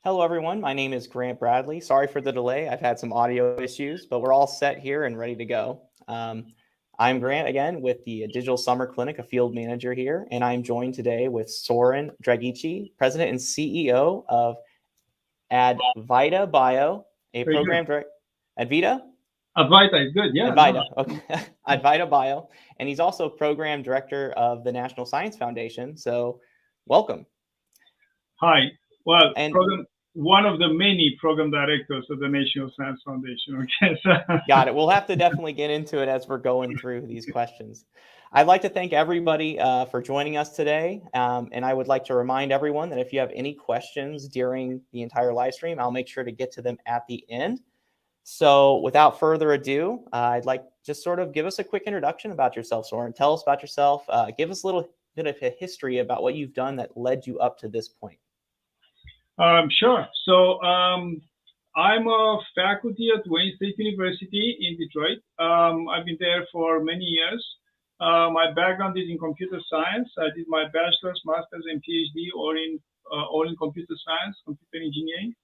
Hello, everyone. My name is Grant Bradley. Sorry for the delay. I've had some audio issues, but we're all set here and ready to go. I'm Grant again with the Digital Summer Clinic, a field manager here, and I'm joined today with Sorin Draghici, President and CEO of ADVITA Bio, a Very good. program director. ADVITA? ADVITA is good. Yeah, no. ADVITA, okay. ADVITA Bio, and he's also program director of the National Science Foundation. So, welcome. Hi. Well, And one of the many program directors of the National Science Foundation. Okay. got it. We'll have to definitely get into it as we're going through these questions. I'd like to thank everybody for joining us today. And I would like to remind everyone that if you have any questions during the entire live stream, I'll make sure to get to them at the end. So without further ado, I'd like just sort of give us a quick introduction about yourself, Sorin. Tell us about yourself. Give us a little bit of a history about what you've done that led you up to this point. Sure. So I'm a faculty at Wayne State University in Detroit. I've been there for many years. My background is in computer science. I did my bachelor's, master's, and PhD all in computer science, computer engineering.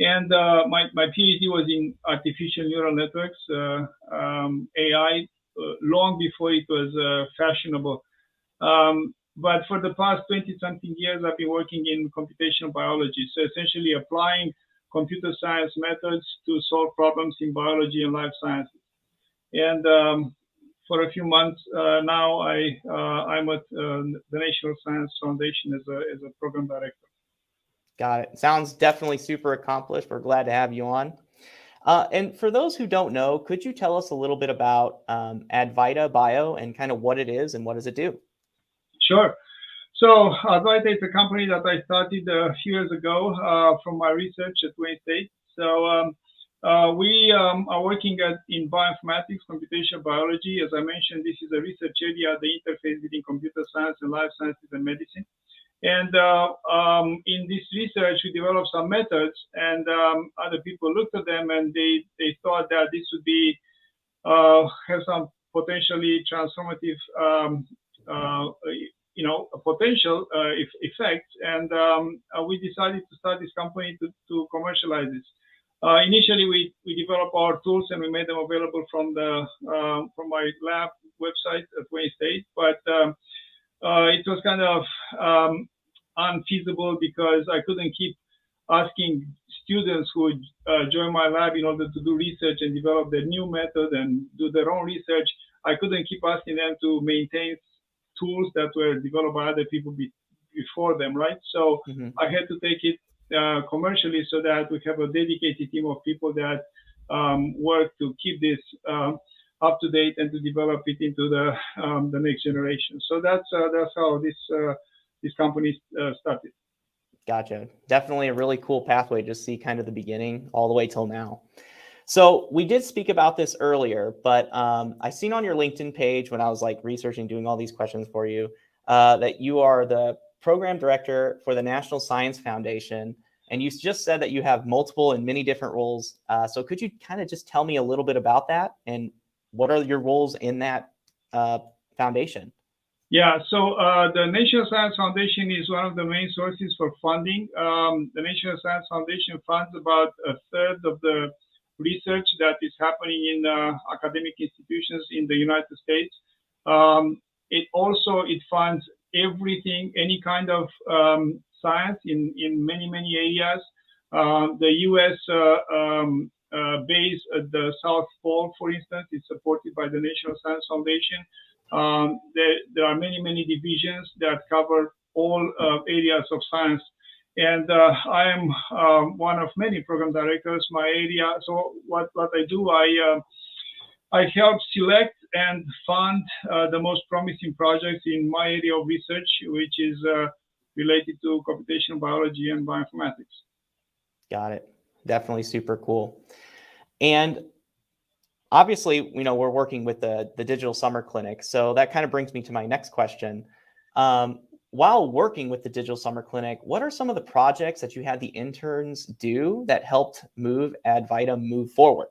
And my PhD was in artificial neural networks, AI, long before it was fashionable. But for the past 20-something years, I've been working in computational biology. So essentially applying computer science methods to solve problems in biology and life sciences. And for a few months now, I'm at the National Science Foundation as a program director. Got it. Sounds definitely super accomplished. We're glad to have you on. And for those who don't know, could you tell us a little bit about ADVITA Bio and kind of what it is and what does it do? Sure. So ADVITA is a company that I started a few years ago from my research at Wayne State. So we are working in bioinformatics, computational biology. As I mentioned, this is a research area, the interface between computer science and life sciences and medicine. And in this research, we developed some methods, and other people looked at them, and they thought that this would be have some potentially transformative potential effects, and we decided to start this company to commercialize this. Initially, we developed our tools and we made them available from my lab website at Wayne State, but it was kind of unfeasible because I couldn't keep asking students who would join my lab in order to do research and develop their new method and do their own research. I couldn't keep asking them to maintain tools that were developed by other people before them, right? So I had to take it commercially so that we have a dedicated team of people that work to keep this up to date and to develop it into the next generation. So that's how this company started. Gotcha. Definitely a really cool pathway to see kind of the beginning all the way till now. So we did speak about this earlier, but I seen on your LinkedIn page when I was like researching, doing all these questions for you, that you are the program director for the National Science Foundation. And you just said that you have multiple and many different roles. So could you kind of just tell me a little bit about that and what are your roles in that foundation? Yeah, so the National Science Foundation is one of the main sources for funding. The National Science Foundation funds about a third of the research that is happening in academic institutions in the United States. It funds everything, any kind of science in many areas. The U.S. base at the South Pole, for instance, is supported by the National Science Foundation. There are many divisions that cover all areas of science. And I am one of many program directors. My area. So what I do, I help select and fund the most promising projects in my area of research, which is related to computational biology and bioinformatics. Got it. Definitely super cool. And obviously, we're working with the Digital Summer Clinic. So that kind of brings me to my next question. While working with the Digital Summer Clinic, what are some of the projects that you had the interns do that helped ADVITA forward?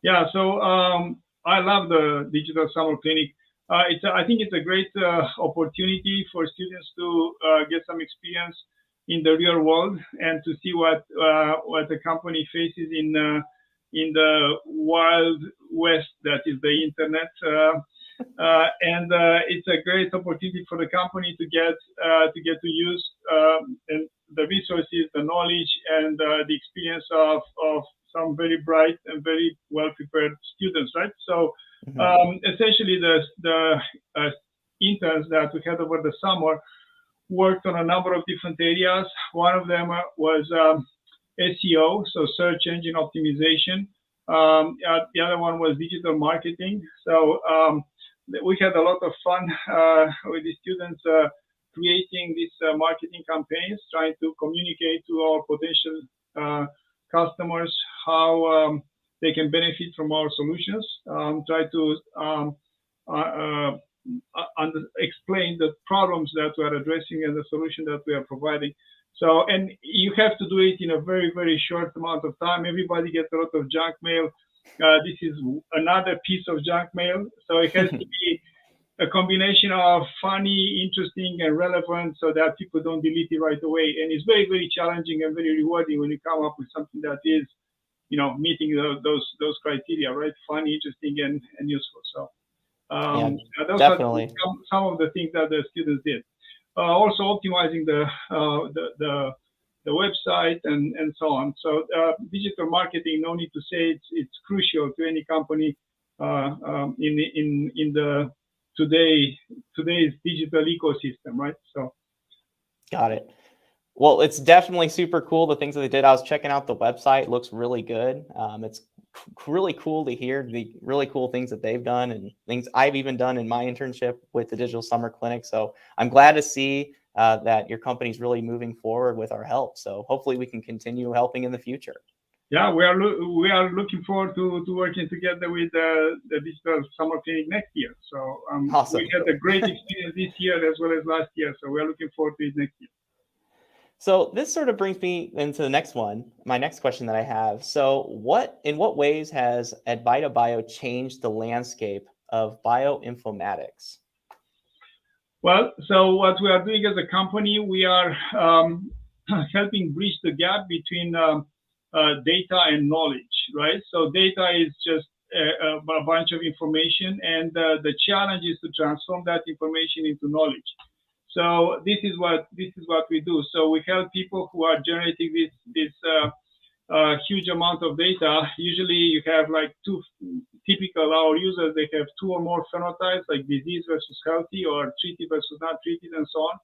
Yeah, so I love the Digital Summer Clinic. I think it's a great opportunity for students to get some experience in the real world and to see what the company faces in the wild west that is the internet. And it's a great opportunity for the company to get to use and the resources, the knowledge, and the experience of some very bright and very well prepared students, right? So essentially, the interns that we had over the summer worked on a number of different areas. One of them was SEO, so search engine optimization. The other one was digital marketing. So we had a lot of fun with the students creating these marketing campaigns, trying to communicate to our potential customers how they can benefit from our solutions, try to explain the problems that we are addressing and the solution that we are providing. So, and you have to do it in a very, very short amount of time. Everybody gets a lot of junk mail. This is another piece of junk mail. So it has to be a combination of funny, interesting, and relevant so that people don't delete it right away. And it's very, very challenging and very rewarding when you come up with something that is, meeting those criteria, right? Funny, interesting, and useful. So those definitely. are some of the things that the students did. Also optimizing the website and so on. So digital marketing, no need to say it's crucial to any company in the today's digital ecosystem, right? So got it. Well, it's definitely super cool, the things that they did. I was checking out the website. It looks really good. It's really cool to hear the really cool things that they've done and things I've even done in my internship with the Digital Summer Clinic. So I'm glad to see that your company's really moving forward with our help. So hopefully we can continue helping in the future. Yeah, we are looking forward to working together with the Digital Summer Clinic next year. So awesome. We had a great experience this year as well as last year. So we are looking forward to it next year. So this sort of brings me into the next one, my next question that I have. So in what ways has ADVITA Bio changed the landscape of bioinformatics? Well, so what we are doing as a company, we are helping bridge the gap between data and knowledge, right? So data is just a bunch of information, and the challenge is to transform that information into knowledge. So this is what we do. So we help people who are generating this huge amount of data. Usually, you have like typical our users. They have 2 or more phenotypes, like disease versus healthy, or treated versus not treated, and so on.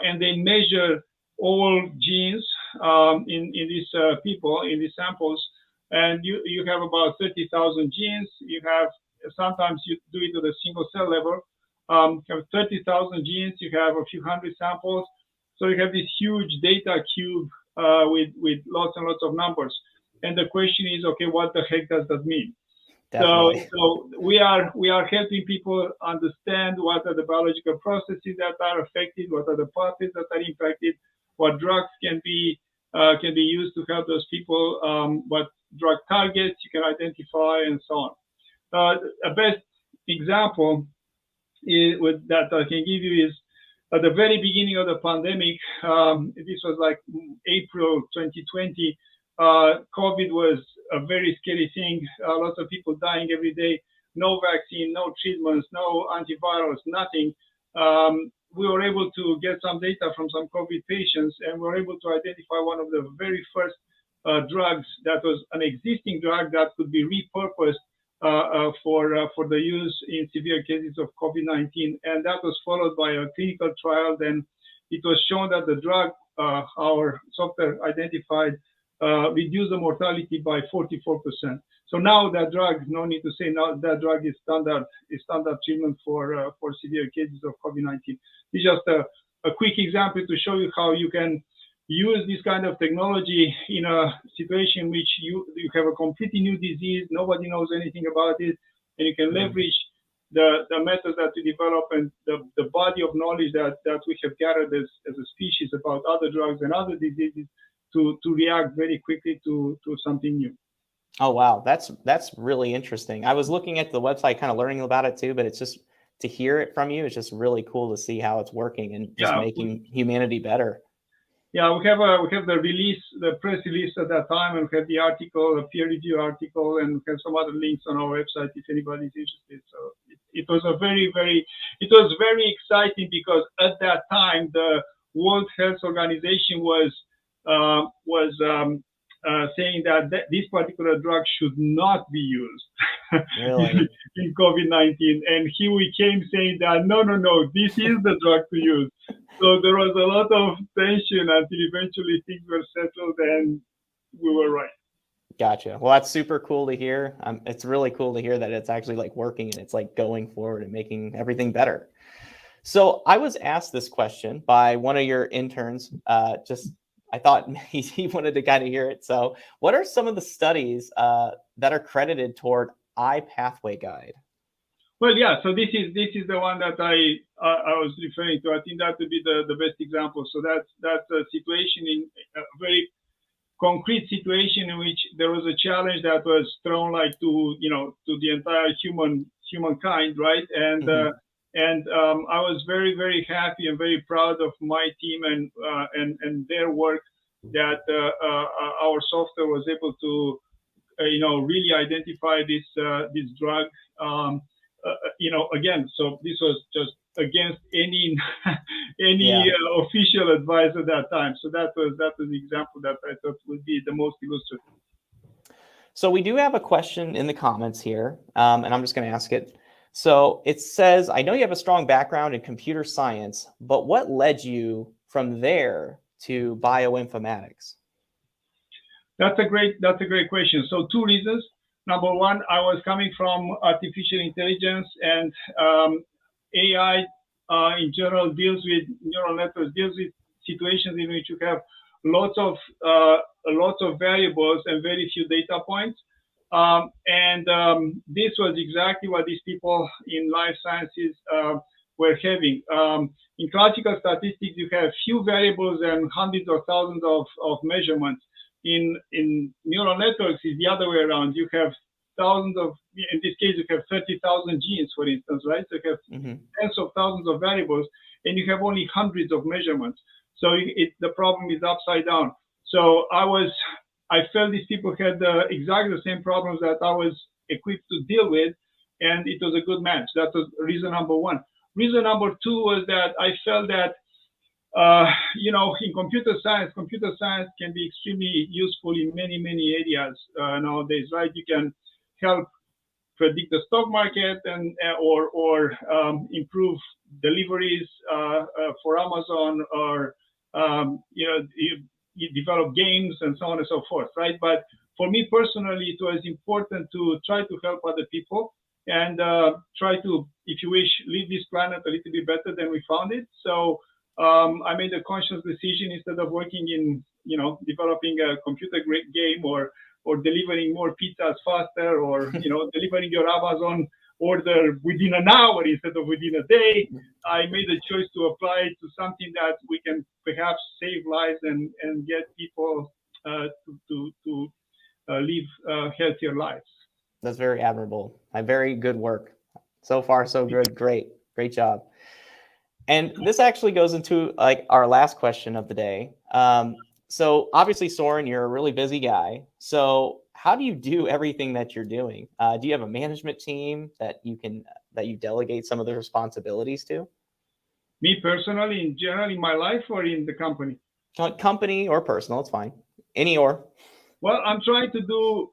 And they measure all genes in these people, in these samples, and you have about 30,000 genes. You have sometimes you do it at a single cell level. You have 30,000 genes. You have a few hundred samples, so you have this huge data cube with lots and lots of numbers. And the question is, okay, what the heck does that mean? So we are helping people understand what are the biological processes that are affected, what are the pathways that are impacted, what drugs can be used to help those people, what drug targets you can identify, and so on. A best example that I can give you is at the very beginning of the pandemic. This was like April 2020. COVID was a very scary thing. Lots of people dying every day. No vaccine, no treatments, no antivirals, nothing. We were able to get some data from some COVID patients, and we were able to identify one of the very first drugs that was an existing drug that could be repurposed for the use in severe cases of COVID-19. And that was followed by a clinical trial. Then it was shown that the drug, our software identified, reduced the mortality by 44%. So now that drug, no need to say, now that drug is standard treatment for severe cases of COVID-19. It's just a quick example to show you how you can use this kind of technology in a situation in which you have a completely new disease, nobody knows anything about it, and you can leverage the methods that we develop and the body of knowledge that we have gathered as a species about other drugs and other diseases to react very quickly to something new. Oh, wow. That's really interesting. I was looking at the website, kind of learning about it too, but it's just to hear it from you, it's just really cool to see how it's working and just making humanity better. Yeah, we have the release, the press release at that time, and we have the article, a peer review article, and we have some other links on our website if anybody's interested. So it was a it was very exciting because at that time the World Health Organization was saying that this particular drug should not be used Really? in COVID-19, and here we came saying that no, this is the drug to use. So there was a lot of tension until eventually things were settled and we were right. Gotcha. Well, that's super cool to hear. It's really cool to hear that it's actually like working and it's like going forward and making everything better. So I was asked this question by one of your interns. I thought he wanted to kind of hear it. So, what are some of the studies that are credited toward iPathwayGuide? Well, yeah. So this is the one that I was referring to. I think that would be the best example. So that's a situation in a very concrete situation in which there was a challenge that was thrown like to the entire humankind, right? And I was very happy and very proud of my team and their work that our software was able to really identify this drug. Again, so this was just against any official advice at that time. So that was the example that I thought would be the most illustrative. So we do have a question in the comments here, and I'm just going to ask it. So it says, I know you have a strong background in computer science, but what led you from there to bioinformatics? That's a great question. So two reasons. Number one, I was coming from artificial intelligence and AI in general deals with neural networks, deals with situations in which you have lots of variables and very few data points. This was exactly what these people in life sciences were having. In classical statistics, you have few variables and hundreds or thousands of measurements. In neural networks, it's the other way around. You have thousands of, in this case, you have 30,000 genes, for instance, right? So you have tens of thousands of variables, and you have only hundreds of measurements. So the problem is upside down. So I felt these people had exactly the same problems that I was equipped to deal with, and it was a good match. That was reason number one. Reason number two was that I felt that in computer science can be extremely useful in many areas nowadays, right? You can help predict the stock market and or improve deliveries for Amazon, or you develop games and so on and so forth, right? But for me personally, it was important to try to help other people and try to, if you wish, leave this planet a little bit better than we found it. So I made a conscious decision, instead of working in, developing a computer game or delivering more pizzas faster, or, delivering your Amazon order within an hour instead of within a day, I made a choice to apply it to something that we can perhaps save lives and get people to live healthier lives. That's very admirable. Very good work. So far, so good. Great job. And this actually goes into like our last question of the day. So obviously, Sorin, you're a really busy guy. So how do you do everything that you're doing? Do you have a management team that you delegate some of the responsibilities to? Me personally, in general, in my life, or in the company? Company or personal, it's fine. Any or. Well, I'm trying to do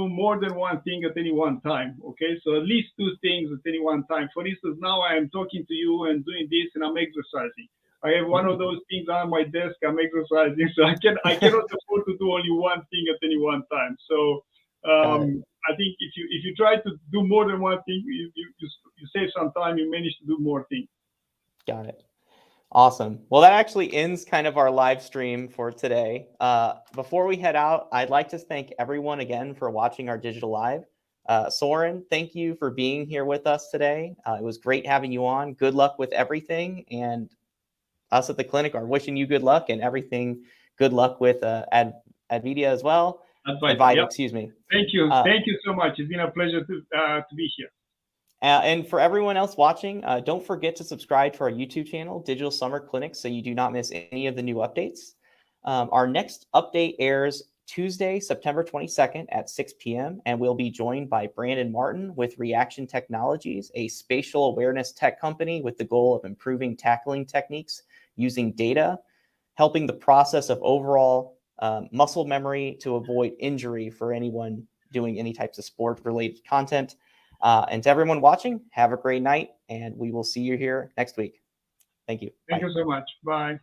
more than one thing at any one time. Okay, so at least two things at any one time. For instance, now I am talking to you and doing this, and I'm exercising. I have one of those things on my desk. I'm exercising, so I cannot afford to do only one thing at any one time. So I think if you try to do more than one thing, you save some time. You manage to do more things. Got it. Awesome. Well, that actually ends kind of our live stream for today. Before we head out, I'd like to thank everyone again for watching our digital live. Sorin, thank you for being here with us today. It was great having you on. Good luck with everything. And us at the clinic are wishing you good luck and everything. Good luck with ADVITA as well. ADVITA, yep. Excuse me. Thank you. Thank you so much. It's been a pleasure to be here. And for everyone else watching, don't forget to subscribe to our YouTube channel, Digital Summer Clinic, so you do not miss any of the new updates. Our next update airs Tuesday, September 22nd at 6 p.m. And we'll be joined by Brandon Martin with Reaction Technologies, a spatial awareness tech company with the goal of improving tackling techniques using data, helping the process of overall muscle memory to avoid injury for anyone doing any types of sport-related content. And to everyone watching, have a great night, and we will see you here next week. Thank you. Thank Bye. you so much. Bye.